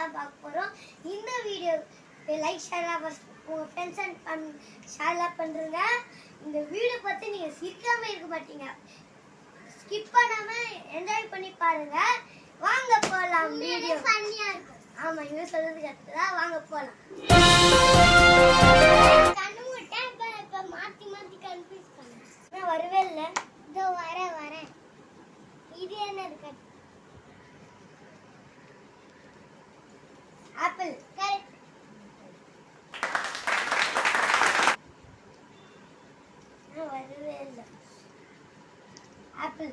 தான் பார்க்க போறோம். இந்த வீடியோ லைக் ஷேர் உங்க ஃப்ரெண்ட்ஸ் அண்ட் ஷேர் பண்றீங்க. இந்த வீடியோ பார்த்து நீங்க சிரிக்காம இருக்க மாட்டீங்க. ஸ்கிப் பண்ணாம என்ஜாய் பண்ணி பாருங்க. வாங்க போலாம். வீடியோ ஃபன்னியா இருக்கும். ஆமா, இவங்க சொல்றது கரெக்ட்டா. வாங்க போலாம். கண்ணு மூட்டை இப்ப மாத்தி மாத்தி கன்ஃபியூஸ் பண்ணேன். நான் வரவே இல்ல. இதோ வரேன். இது என்ன இருக்கு? ஆப்பிள். கரெக்ட். நான் வரவே இல்ல. Apple.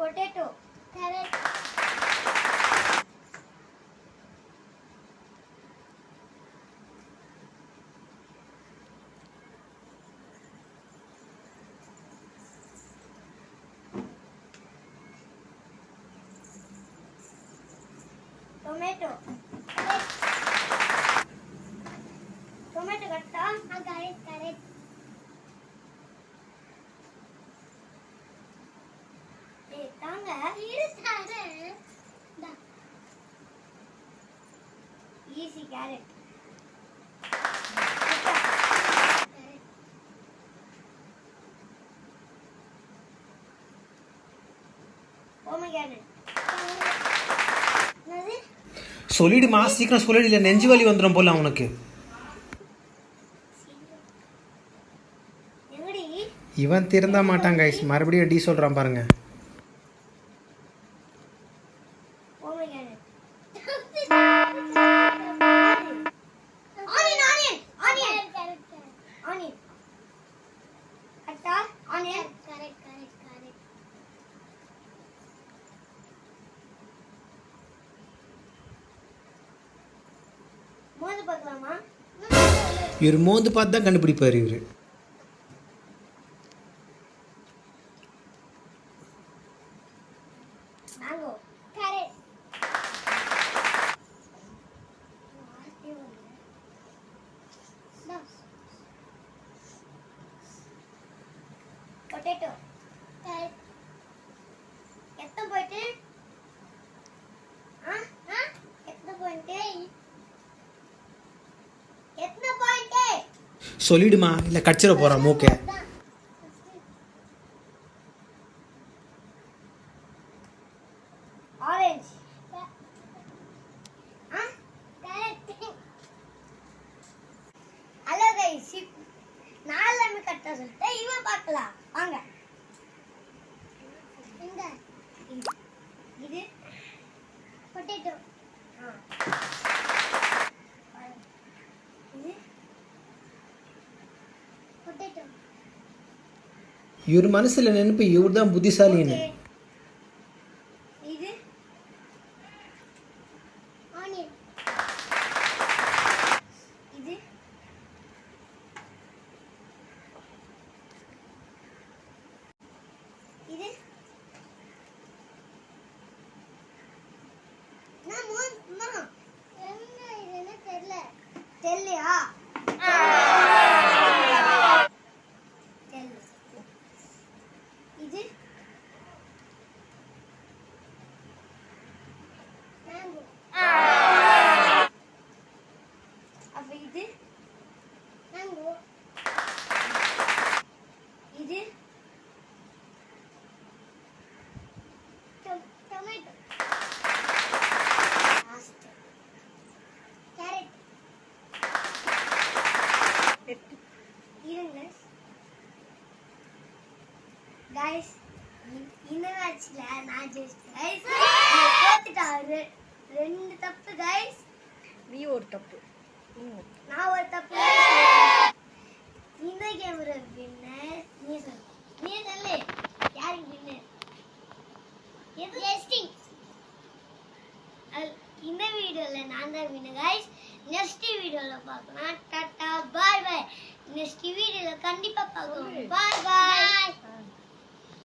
Potato. Correct. Tomato. Correct. Tomato katta? Correct. தாங்க இருட்டாரு. Easy carrot. சொல்லிடுமா, சீக்கிரம் சொல்லிடு, இல்லை நெஞ்சு வலி வந்துடும் போல அவனுக்கு. இவன் திருந்த மாட்டான் கைஸ், மறுபடியும் டி சொல்றான் பாருங்க. இவர் மோந்து பார்த்து தான் கண்டுபிடிப்பார் இவரு. Potato. எத்தனை போயிட்டு? எத்தனை போயிட்டு? சொல்லிடுமா, இல்லை கடிச்சிட போறான் மூக்க. ஆரஞ்சு. ஹலோ கைஸ், நான் எல்லாமே கரெக்டா சொல்லிட்டேன். இவன் பார்க்கலாம் வாங்க. இந்த இது பொட்டேட்டோ. இது பொட்டேட்டோ. இவர் மனசுல நினைப்பு இவர் தான் புத்திசாலின்னு. இது ஆனியன். இது இது தெரியலையா? இது மேங்கோ. அப்ப இது மேங்கோ. இது டொமேட்டோ. கேரட். இருங்க கைஸ், இந்த மேட்ச்ல நான் ஜெயிச்சேன் கைஸ். தோத்துட்டாரு. 2 தப்பு கைஸ். நீ ஒரு தப்பு, நான் ஒரு தப்பு. இந்த கேம் வின்னர் நீ சொல்லு. நீ சொல்லு யாரு வின்னர்? டெஸ்டிங். இந்த வீடியோல நான் தான் வின்னர் கைஸ். நெக்ஸ்ட் வீடியோல பார்க்கலாம். Tata bye by. நெக்ஸ்ட் வீடியோல கண்டிப்பா பார்க்கலாம். Bye by.